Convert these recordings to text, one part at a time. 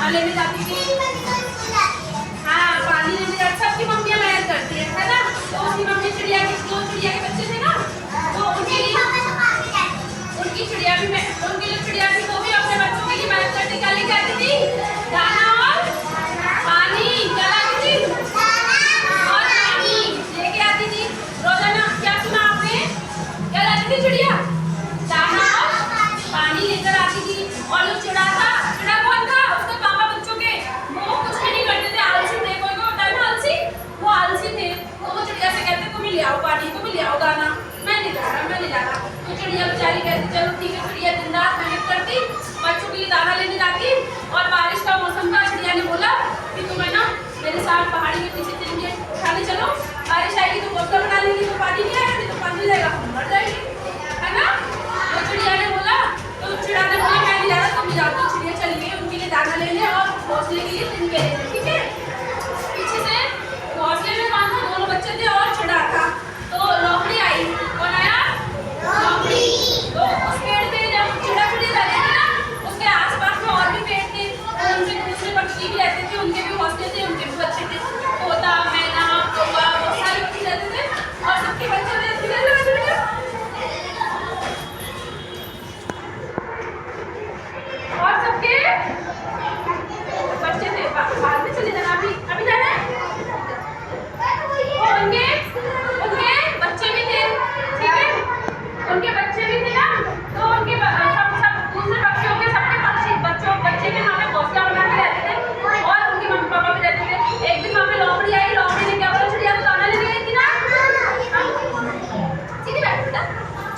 दाना लेने जाती थी। हाँ, पानी लेने जाती, सबकी मम्मियाँ मेहनत करती है ना। तो उसकी मम्मी चिड़िया के, जो चिड़िया के बच्चे थे ना, वो उनकी चिड़िया भी, उनकी जो चिड़िया थी वो भी अपने बच्चों के लिए मेहनत करती, क्या लेके आती थी? दाना और पानी। क्या लाती थी? और पानी लेके आती थी रोजाना। क्या सुना आपने? क्या लाती थी चिड़िया? दाना और पानी लेकर आती थी। और जो चिड़ा था, चिड़ा कौन था? उसके पापा बच्चों के। वो कुछ भी नहीं करते थे, आलसी थे। कोई को होता है ना आलसी, वो आलसी थे। तो वो चिड़िया से कहते तुम ही ले आओ पानी, तुम ही ले आओ दाना। मैं नहीं जा रहा, मैं नहीं जा रहा। तो चिड़िया बेचारी कहती चलो ठीक है। चिड़िया दिन रात मेहनत करती, बच्चों के लिए दाना लेने जाती। और बारिश का मौसम था, चिड़िया ने बोला कि तुम्हें ना मेरे साथ पहाड़ी के पीछे चलिए, उठाने चलो। बारिश आएगी तो बोतल बना लेंगी, तो पानी नहीं आएगा, तो पानी जाएगा, हम मर जाएंगे, है ना। तो चिड़िया ने बोला, तो चिड़ा ने बोला मैं नहीं जा रहा, तुम जाओ। तो चिड़िया चली गई उनके लिए दाना लेने और घोंसले के लिए तिनके लेने। ठीक है, पीछे से घोंसले में बांधो दोनों बच्चे थे और चिड़ा था। तो लोमड़ी आई। कौन आया? लोमड़ी। तो उस पेड़ पे जब चिड़ा चिड़ी रहते थे ना, उसके आसपास में और भी पेड़ थे, उनके दूसरे पक्षी भी रहते थे, उनके भी घोंसले थे, उनके भी बच्चे थे। तोता, मैना, कौवा, बहुत सारे पक्षी रहते थे और सबके बच्चे थे। और सबके बच्चे थे। बाद में चले जाना, अभी अभी जाना है। उनके उनके बच्चे भी थे, ठीक है, उनके बच्चे भी थे ना। तो उनके सब दूसरे पक्षियों के, सबके पक्षी बच्चे के वहाँ पे घोंसला बना के रहते थे और उनके मम्मी पापा भी रहते थे। एक दिन वहाँ पे लोमड़ी आई। लोमड़ी ने क्या बोला? चिड़िया तो दाना लेने गई थी ना। सीधी बैठ बेटा।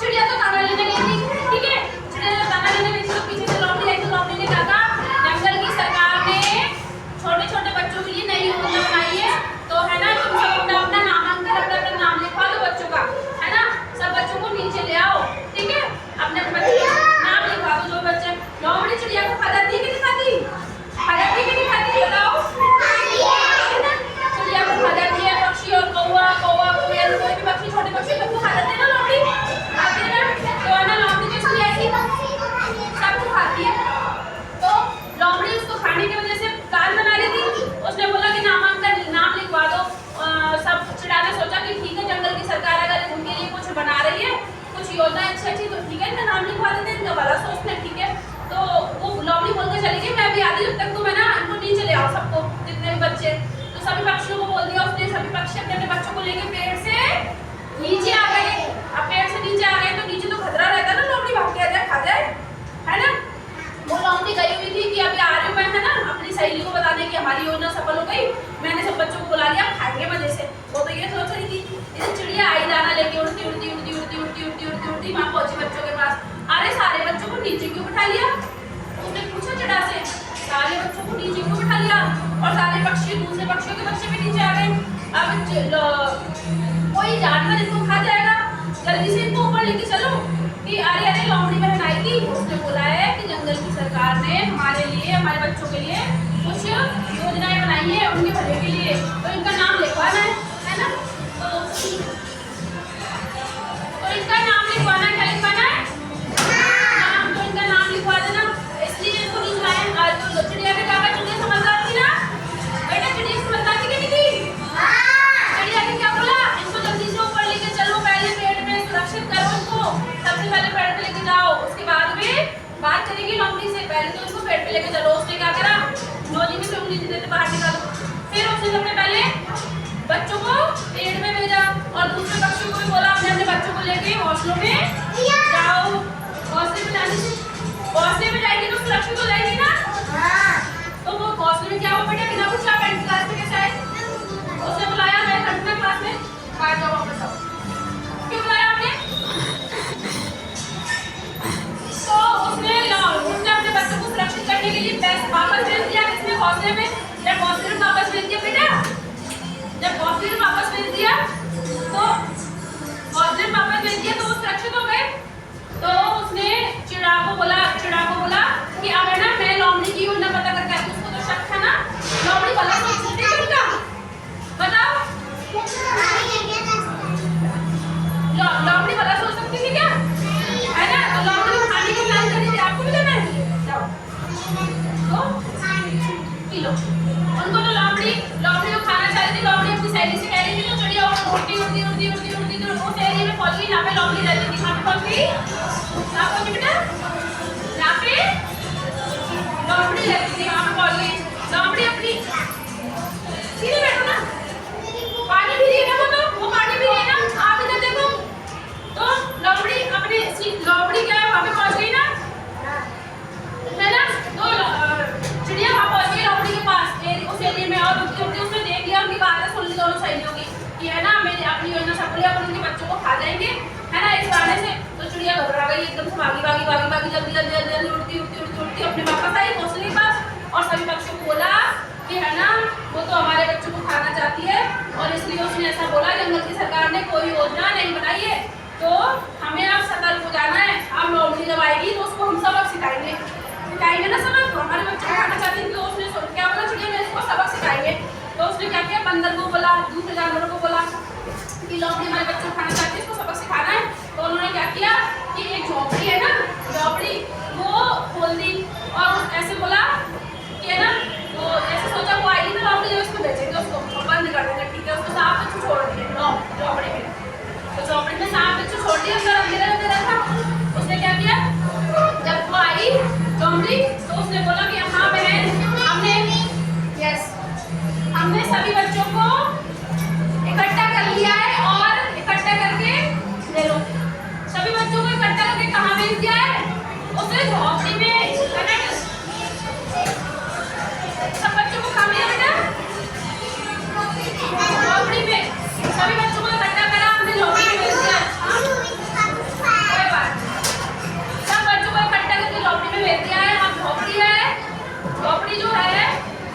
चिड़िया तो दाना लेने गई थी, ठीक है, चिड़िया तो दाना लेने गई थी। तो पीछे से लोमड़ी आई। तो लोमड़ी ने कहा जंगल की सरकार ने छोटे छोटे बच्चों के लिए नई योजना बनाई है, तो है ना तुम सब अपना अपना नामांकन, अपना अपना नाम लिखवा दो बच्चों का, है ना। सब बच्चों को नीचे ले आओ, ठीक है, अपने अपने बच्चों का नाम लिखवा दो। जो बच्चे, लोमड़ी चिड़िया को खा जाती है कि नहीं खाती? खा जाती है कि नहीं खाती? बताओ। चिड़िया को खा जाती है। पक्षी और कौवा, कोयल, कोई भी पक्षी, छोटे पक्षी सबको खा जाते हैं ना लोमड़ी, खाते हैं ना। तो है ना लोमड़ी तो इसलिए ऐसी सबको खाती है। तो लोमड़ी उसको खाने की वजह से प्लान बना रही थी। उसने बोला कि नामांकन, नाम लिखवा दो। सब चिड़ा ने सोचा कि ठीक है, जंगल की सरकार अगर उनके लिए कुछ बना रही है, कुछ योजना अच्छी तो ठीक है, इनका नाम लिखवा देते हैं, इनका भला सोचते हैं, ठीक है। तो वो लोमड़ी बोल के चली गई मैं अभी आधी, जब तक तुम है ना इनको नीचे ले आओ सबको, जितने भी बच्चे। तो सभी पक्षियों को बोल दिया उसने। सभी पक्षी अपने अपने बच्चों को लेके पेड़ से नीचे आ गए। अब पेड़ से नीचे आ गए तो नीचे तो खतरा रहता है ना, लोमड़ी भाग के आ जाए, खा जाए, है ना। वो लोमड़ी गई हुई थी कि अभी आ रही हूँ मैं, है ना, अपनी सहेली को बताने की हमारी योजना सफल हो गई, मैंने सब बच्चों को बुला लिया, खाएंगे मजे से। वो तो ये सोच रही थी। इधर चिड़िया आई दाना लेके उड़ती उड़ती उड़ती उड़ती उड़ती उड़ती उड़ती उड़ती वहाँ पहुंची बच्चों के पास। अरे सारे बच्चों को नीचे क्यों बिठा लिया? उसने पूछा चिड़ा से, सारे बच्चों को नीचे क्यों बिठा लिया? और सारे पक्षी, दूसरे पक्षियों के बच्चे भी नीचे आ गए। अब कोई जानवर इनको खा जाएगा, जल्दी से इनको ऊपर लेके चलो। कि अरे अरे लोमड़ी बहन आई थी, उसने बोला है कि जंगल की सरकार ने हमारे लिए, हमारे बच्चों के लिए कुछ योजनाएं बनाई है, उनके भले के लिए, तो इनका नाम लिखवाना है ना। तो इनका नाम लिखवाना है। क्या लिखवाना है? नाम। तो इनका नाम लिखवा देना। इसलिए इनको लिखवाए। तो चिड़िया के काका, चिड़िया समझदार थी ना बेटा? चिड़िया समझदार थी कि नहीं थी? चिड़िया ने क्या बोला? इनको जल्दी से ऊपर लेके चलो, पहले पेड़ में सुरक्षित करो इनको, सबसे पहले पेड़ पे लेके जाओ, उसके बाद में बात करेंगे लोमड़ी से। पहले तो इसको पेड़ पे लेके चलो। उसने क्या करा? नोजी में से उंगली देते बाहर निकालो। फिर उसने सबसे पहले बच्चों को पेड़ में भेजा और दूसरे पक्षियों को भी बोला अपने अपने बच्चों को लेके घोंसलों में जाओ। घोंसले में जाने से, घोंसले में जाएगी तो सुरक्षित हो जाएगी ना। तो वो घोंसले में क्या हुआ बेटा? बिना पूछा पेंट क्लास में कैसे आए? उसने बुलाया, मैं कंप्यूटर क्लास में बाहर जाओ, वापस आओ। क्यों बुलाया आपने? तो उसने अपने बच्चों को सुरक्षित करने के लिए वापस भेज दिया। किसने? घोंसले में। जब घोंसले में वापस भेज दिया बेटा, जब घोंसले में वापस भेज दिया तो घोंसले में वापस भेज दिया तो वो सुरक्षित हो गए। तो उसने चिड़ा को बोला कि इस गाने से, तो चिड़िया घबरा गई एकदम से, भागी भागी भागी भागी जल्दी जल्दी जल्दी जल्दी उड़ती उड़ती उड़ती उड़ती अपने वापस आई घोंसले के पास, और सभी पक्षियों को बोला कि है ना वो तो हमारे बच्चों को खाना चाहती है, और इसलिए उसने ऐसा बोला, जंगल की सरकार ने कोई योजना नहीं बनाई है, तो हमें अब सतर्क हो जाना है। अब लोमड़ी जब आएगी तो उसको हम सबक सिखाएंगे ना सबक, हमारे बच्चे को खाना चाहती थी, तो उसने क्या बोला, चिड़िया ने इसको सबक सिखाएंगे। तो उसने क्या किया, बंदर को बोला, दूसरे जानवरों को बोला कि लोमड़ी हमारे बच्चे को खाना चाहती है, इसको सबक सिखाना है। तो उन्होंने क्या किया कि एक झोपड़ी है ना, झोपड़ी वो खोल दी, और ऐसे बोला कि है ना, तो ऐसे सोचा वो आएगी तो लोमड़ी जो उसको बेचेंगे, उसको बंद कर देंगे, ठीक है, उसको सांप बिच्छू छोड़ दिए झोपड़ी में। तो झोपड़ी में सांप बिच्छू छोड़ दिया, अंदर अंधेरा अंधेरा था। उसने क्या किया, जब वो आई लोमड़ी, तो उसने बोला कि हाँ बहन, हमने सभी बच्चों को इकट्ठा कर लिया है, और इकट्ठा करके ले लो, सभी बच्चों को इकट्ठा करके कहाँ भेज दिया है, उसने झोपड़ी में। सब बच्चों को कहाँ भेजा बेटा, झोपड़ी में, सभी बच्चों को इकट्ठा करा, हमने झोपड़ी में भेज दिया। कोई बात, सब बच्चों को इकट्ठा करके झोपड़ी में भेज दिया है। अब झोपड़ी है, झोपड़ी जो है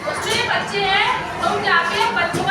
उसमें बच्चे हैं, तो जाके बच्चों